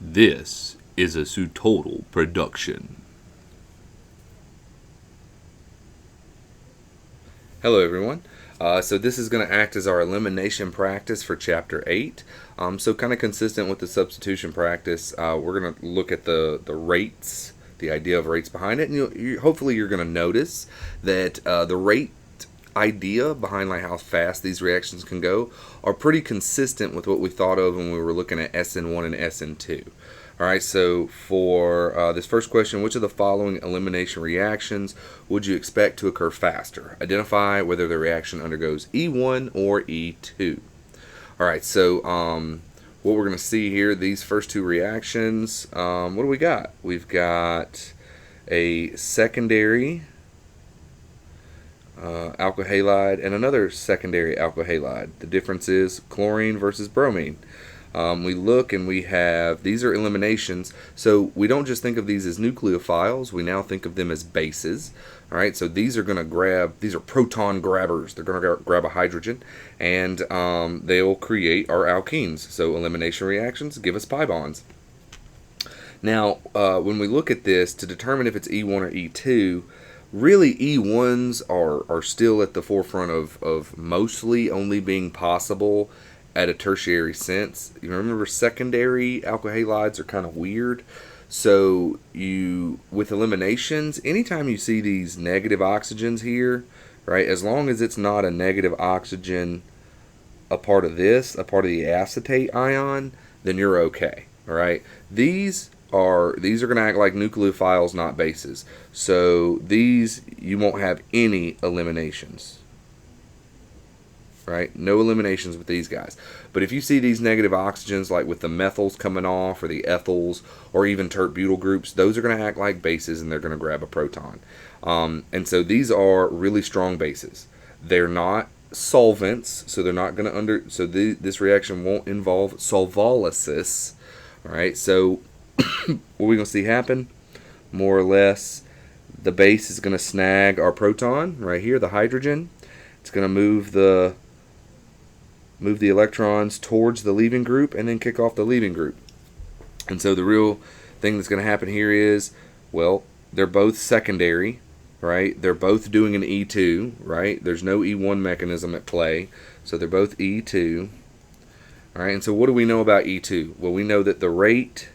This is a Sutotal production. Hello everyone. So this is going to act as our elimination practice for Chapter 8. So kind of consistent with the substitution practice, we're going to look at the rates, the idea of rates behind it. And hopefully you're going to notice that the rate idea behind like how fast these reactions can go are pretty consistent with what we thought of when we were looking at SN1 and SN2. Alright, so for this first question, which of the following elimination reactions would you expect to occur faster? Identify whether the reaction undergoes E1 or E2. Alright, so what we're going to see here, these first two reactions, what do we got? We've got a secondary alkyl halide and another secondary alkyl halide. The difference is chlorine versus bromine. We look and we have, these are eliminations, so we don't just think of these as nucleophiles, we now think of them as bases. Alright, so these are going to grab, these are proton grabbers, they're going to grab a hydrogen, and they'll create our alkenes. So elimination reactions give us pi bonds. Now, when we look at this, to determine if it's E1 or E2, really E1s are still at the forefront of mostly only being possible at a tertiary sense. You remember secondary alkyl halides are kind of weird. So with eliminations, anytime you see these negative oxygens here, right, as long as it's not a negative oxygen a part of the acetate ion, then you're okay. Alright. These are going to act like nucleophiles, not bases. So these, you won't have any eliminations. Right? No eliminations with these guys. But if you see these negative oxygens, like with the methyls coming off, or the ethyls, or even tert-butyl groups, those are going to act like bases, and they're going to grab a proton. And so these are really strong bases. They're not solvents, so they're not going to this reaction won't involve solvolysis. All right. So what we're going to see happen, more or less, the base is going to snag our proton right here, the hydrogen. It's going to move the electrons towards the leaving group and then kick off the leaving group. And so the real thing that's going to happen here is, well, they're both secondary, right? They're both doing an E2, right? There's no E1 mechanism at play, so they're both E2. All right, and so what do we know about E2? Well, we know that the rate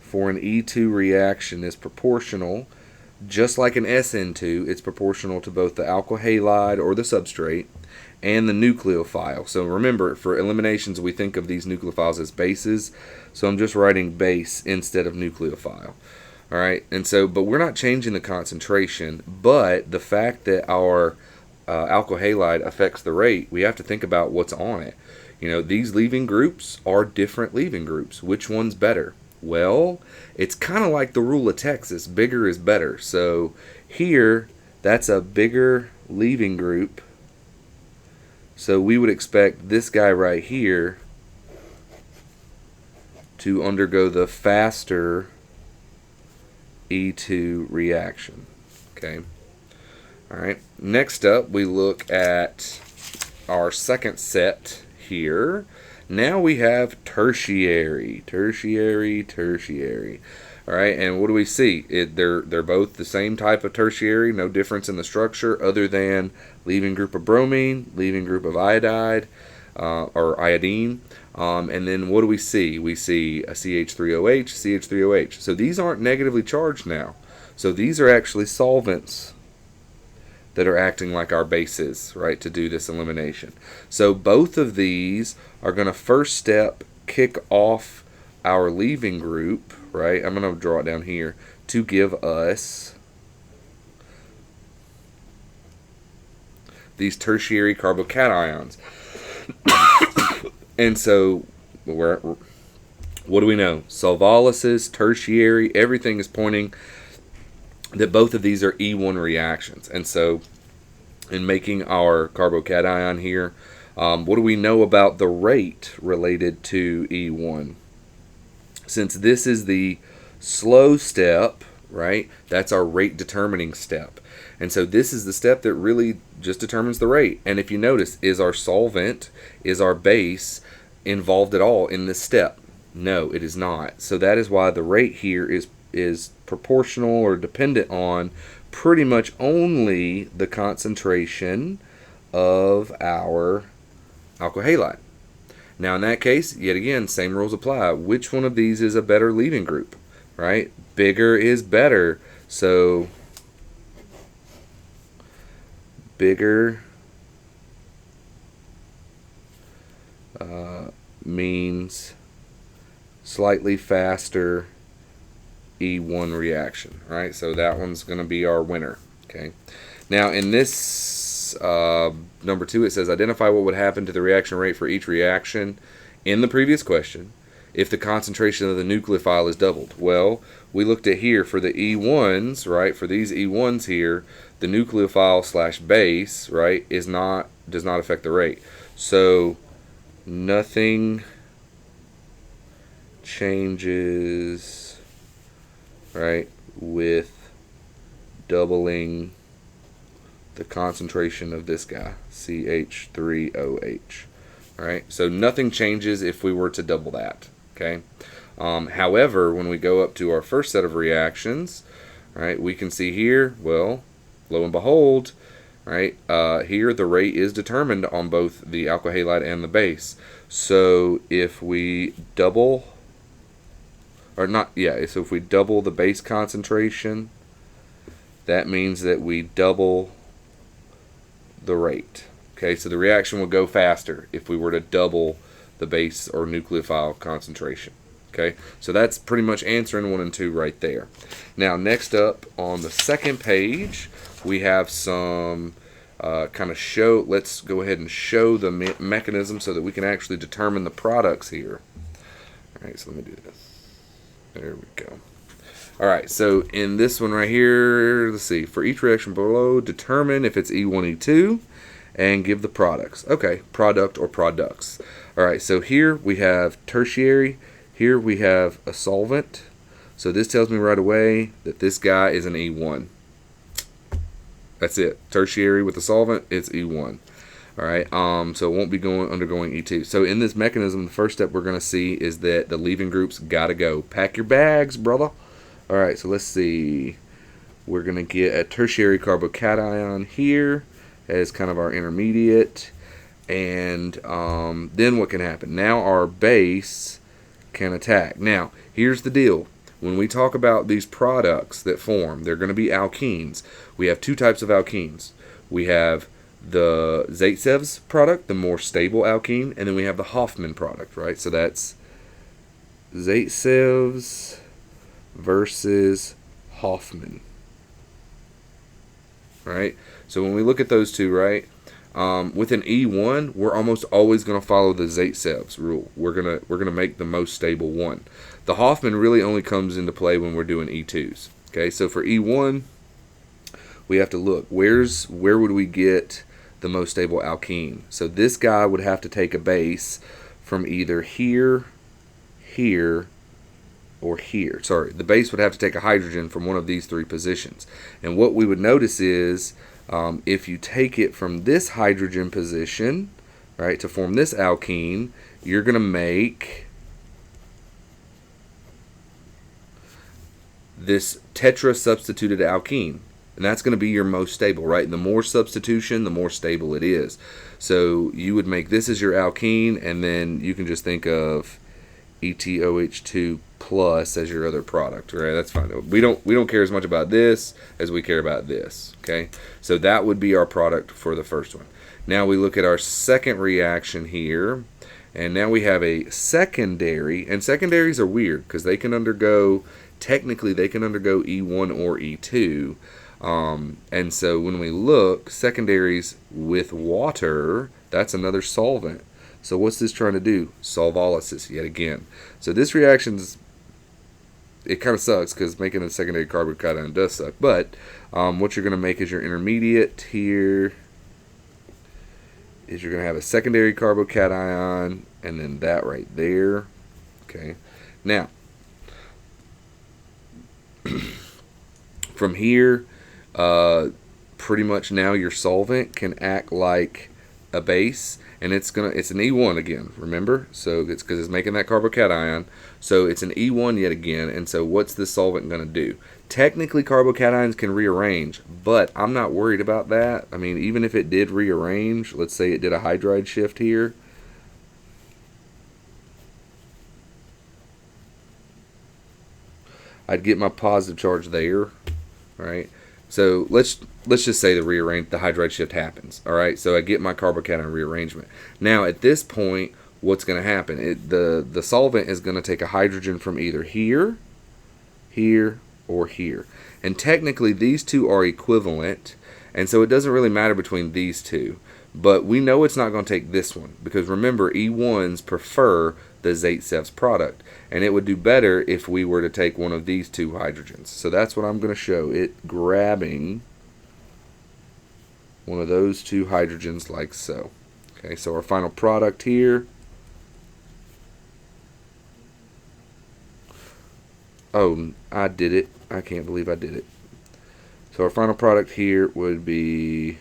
for an E2 reaction is proportional, just like an SN2, it's proportional to both the alkyl halide or the substrate and the nucleophile. So remember, for eliminations, we think of these nucleophiles as bases. So I'm just writing base instead of nucleophile. All right, and so, but we're not changing the concentration. But the fact that our alkyl halide affects the rate, we have to think about what's on it. You know, these leaving groups are different leaving groups. Which one's better? Well, it's kind of like the rule of Texas. Bigger is better. So here, that's a bigger leaving group. So we would expect this guy right here to undergo the faster E2 reaction. Okay. All right. Next up, we look at our second set here. Now we have tertiary. All right, and what do we see? They're both the same type of tertiary, no difference in the structure other than leaving group of bromine, leaving group of iodide or iodine. And then what do we see? We see a CH3OH, CH3OH. So these aren't negatively charged now. So these are actually solvents that are acting like our bases, right, to do this elimination. So both of these are going to first step kick off our leaving group, right? I'm going to draw it down here to give us these tertiary carbocations. And so what do we know? Solvolysis, tertiary, everything is pointing that both of these are E1 reactions. And so in making our carbocation here, what do we know about the rate related to E1? Since this is the slow step, right, that's our rate determining step. And so this is the step that really just determines the rate. And if you notice, is our solvent, is our base involved at all in this step? No, it is not. So that is why the rate here is proportional or dependent on pretty much only the concentration of our alkyl halide. Now in that case, yet again, same rules apply. Which one of these is a better leaving group, right? Bigger is better. So bigger means slightly faster E1 reaction, right? So that one's going to be our winner, okay? Now in this number 2, it says identify what would happen to the reaction rate for each reaction in the previous question if the concentration of the nucleophile is doubled. Well, we looked at here for the E1s, right? For these E1s here, the nucleophile slash base, right, does not affect the rate. So nothing changes, right, with doubling the concentration of this guy, CH3OH. Right? So nothing changes if we were to double that. Okay. However, when we go up to our first set of reactions, right, we can see here, well, lo and behold, right, here the rate is determined on both the alkyl halide and the base. So if we double, or not, yeah, so if we double the base concentration, that means that we double the rate. Okay, so the reaction will go faster if we were to double the base or nucleophile concentration. Okay, so that's pretty much answering 1 and 2 right there. Now, next up on the second page, we have some kind of show. Let's go ahead and show the mechanism so that we can actually determine the products here. All right, so let me do this. There we go. All right, so in this one right here, let's see. For each reaction below, determine if it's E1, E2, and give the products. Okay, product or products. All right, so here we have tertiary. Here we have a solvent. So this tells me right away that this guy is an E1. That's it. Tertiary with the solvent, it's E1. All right, so it won't be undergoing E2. So in this mechanism, the first step we're going to see is that the leaving groups got to go. Pack your bags, brother. All right, so let's see. We're going to get a tertiary carbocation here as kind of our intermediate. And then what can happen? Now our base can attack. Now, here's the deal. When we talk about these products that form, they're going to be alkenes. We have 2 types of alkenes. We have the Zaitsev's product, the more stable alkene, and then we have the Hofmann product, right? So that's Zaitsev's versus Hofmann, right? So when we look at those two, right, with an E1, we're almost always going to follow the Zaitsev's rule. We're gonna make the most stable one. The Hofmann really only comes into play when we're doing E2s. Okay, so for E1, we have to look where would we get the most stable alkene. So this guy would have to take a base from either here, here, or here. Sorry, the base would have to take a hydrogen from one of these 3 positions. And what we would notice is if you take it from this hydrogen position, right, to form this alkene, you're going to make this tetra-substituted alkene. And that's going to be your most stable, right? And the more substitution, the more stable it is. So you would make this as your alkene, and then you can just think of ETOH2 plus as your other product, right? That's fine. We don't care as much about this as we care about this, okay? So that would be our product for the first one. Now we look at our second reaction here, and now we have a secondary, and secondaries are weird because they can undergo, technically they can undergo E1 or E2. And so when we look, secondaries with water, that's another solvent. So what's this trying to do? Solvolysis yet again. So this reaction's, it kind of sucks because making a secondary carbocation does suck. But what you're going to make is your intermediate here is you're going to have a secondary carbocation and then that right there. Okay. Now, from here, pretty much now your solvent can act like a base, and it's an E1 again, remember? So it's because it's making that carbocation. So it's an E1 yet again, and so what's this solvent going to do? Technically, carbocations can rearrange, but I'm not worried about that. I mean, even if it did rearrange, let's say it did a hydride shift here. I'd get my positive charge there, right? So let's just say the hydride shift happens, all right? So I get my carbocation rearrangement. Now at this point, what's going to happen? The solvent is going to take a hydrogen from either here, here, or here. And technically these two are equivalent, and so it doesn't really matter between these two. But we know it's not going to take this one, because remember, E1s prefer the Zaitsev's product, and it would do better if we were to take one of these two hydrogens. So that's what I'm going to show, it grabbing one of those two hydrogens like so. Okay, so our final product here, oh, I did it. I can't believe I did it. So our final product here would be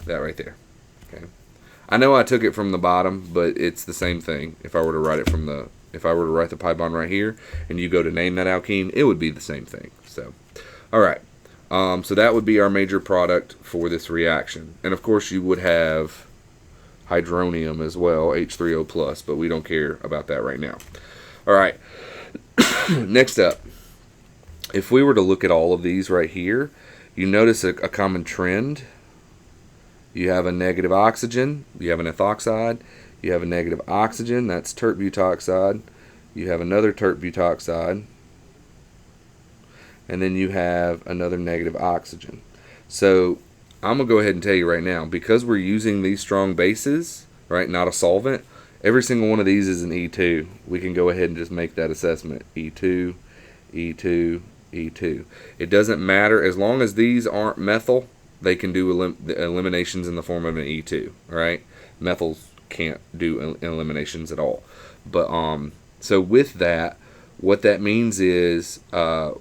that right there. Okay, I know I took it from the bottom, but it's the same thing. If I were to write the pi bond right here, and you go to name that alkene, it would be the same thing. So, all right. So that would be our major product for this reaction, and of course you would have hydronium as well, H3O plus, but we don't care about that right now. All right. Next up, if we were to look at all of these right here, you notice a common trend. You have a negative oxygen, you have an ethoxide, you have a negative oxygen, that's tert butoxide, you have another tert butoxide, and then you have another negative oxygen. So I'm going to go ahead and tell you right now, because we're using these strong bases, right, not a solvent, every single one of these is an E2. We can go ahead and just make that assessment. E2, E2, E2. It doesn't matter, as long as these aren't methyl, they can do eliminations in the form of an E2, right? Methyls can't do eliminations at all. But so with that, what that means is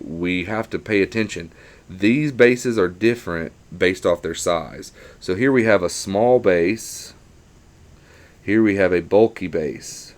we have to pay attention. These bases are different based off their size. So here we have a small base. Here we have a bulky base.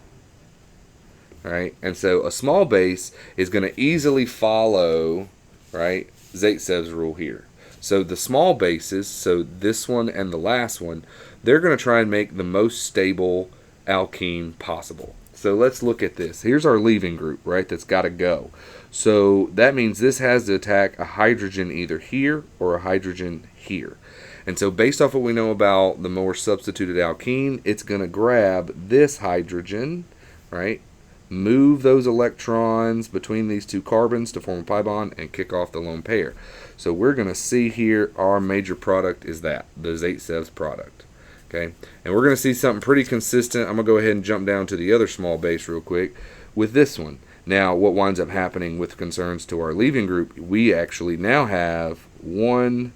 Right? And so a small base is going to easily follow, right, Zaitsev's rule here. So the small bases, so this one and the last one, they're going to try and make the most stable alkene possible. So let's look at this. Here's our leaving group, right, that's got to go. So that means this has to attack a hydrogen either here or a hydrogen here. And so based off what we know about the more substituted alkene, it's going to grab this hydrogen, right, move those electrons between these two carbons to form a pi bond and kick off the lone pair. So we're going to see here our major product is that, the Zaitsev's product. Okay, and we're going to see something pretty consistent. I'm going to go ahead and jump down to the other small base real quick with this one. Now, what winds up happening with concerns to our leaving group, we actually now have 1,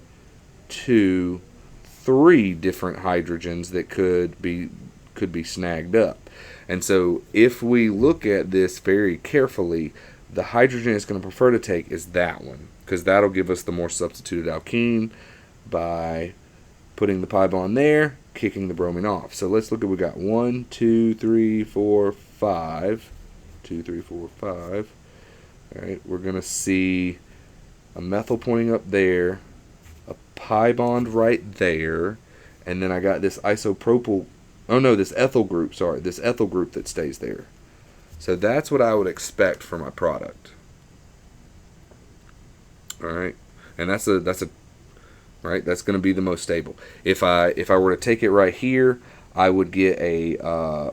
2, 3 different hydrogens that could be snagged up. And so if we look at this very carefully, the hydrogen it's going to prefer to take is that one, because that'll give us the more substituted alkene by putting the pi bond there, kicking the bromine off. So let's look at, we got 1, 2, 3, 4, 5. 2, 3, 4, 5. All right, we're going to see a methyl pointing up there, a pi bond right there, and then I got this isopropyl, oh no, this ethyl group, sorry, this ethyl group that stays there. So that's what I would expect for my product. All right, and that's right, that's going to be the most stable. If I were to take it right here, I would get a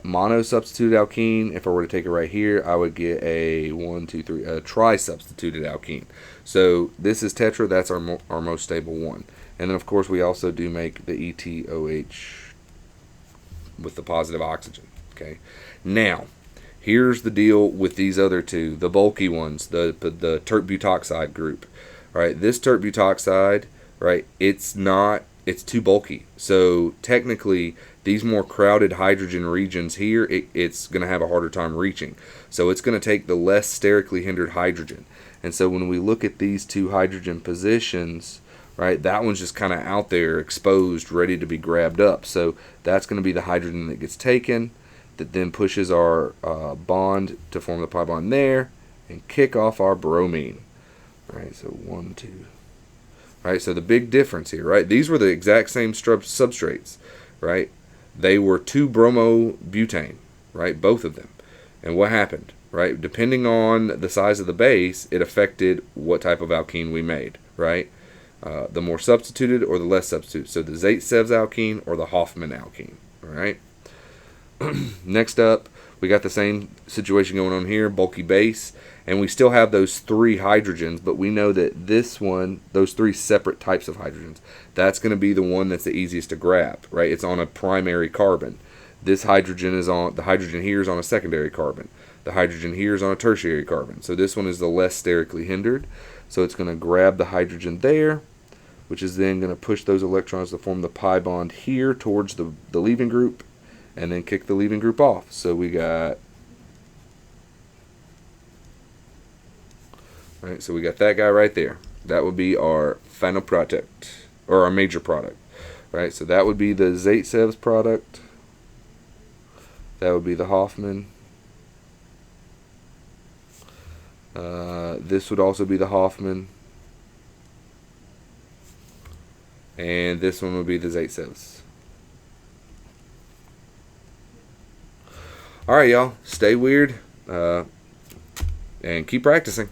mono substituted alkene. If I were to take it right here, I would get a a tri-substituted alkene. So this is tetra, that's our most stable one. And then of course we also do make the ETOH with the positive oxygen. Okay. Now, here's the deal with these other two, the bulky ones, the tert butoxide group. Right, this tert butoxide, right, it's too bulky. So technically, these more crowded hydrogen regions here, it's going to have a harder time reaching. So it's going to take the less sterically hindered hydrogen. And so when we look at these two hydrogen positions, right? That one's just kind of out there, exposed, ready to be grabbed up. So that's going to be the hydrogen that gets taken, that then pushes our bond to form the pi bond there, and kick off our bromine. All right, so 1, 2. All right, so the big difference here, right? These were the exact same substrates, right? They were 2-bromobutane, right? Both of them. And what happened, right? Depending on the size of the base, it affected what type of alkene we made, right? The more substituted or the less substituted. So the Zaitsev alkene or the Hoffman alkene, all right? Next up, we got the same situation going on here, bulky base, and we still have those 3 hydrogens, but we know that this one, those 3 separate types of hydrogens, that's going to be the one that's the easiest to grab, right? It's on a primary carbon. This hydrogen is on, the hydrogen here is on a secondary carbon. The hydrogen here is on a tertiary carbon. So this one is the less sterically hindered. So it's going to grab the hydrogen there, which is then going to push those electrons to form the pi bond here towards the leaving group, and then kick the leaving group off. So we got, right, so we got that guy right there. That would be our final product, or our major product, right? So that would be the Zaitsev's product. That would be the Hoffman. This would also be the Hoffman. And this one would be the Zaitsev's. Alright, y'all. Stay weird. And keep practicing.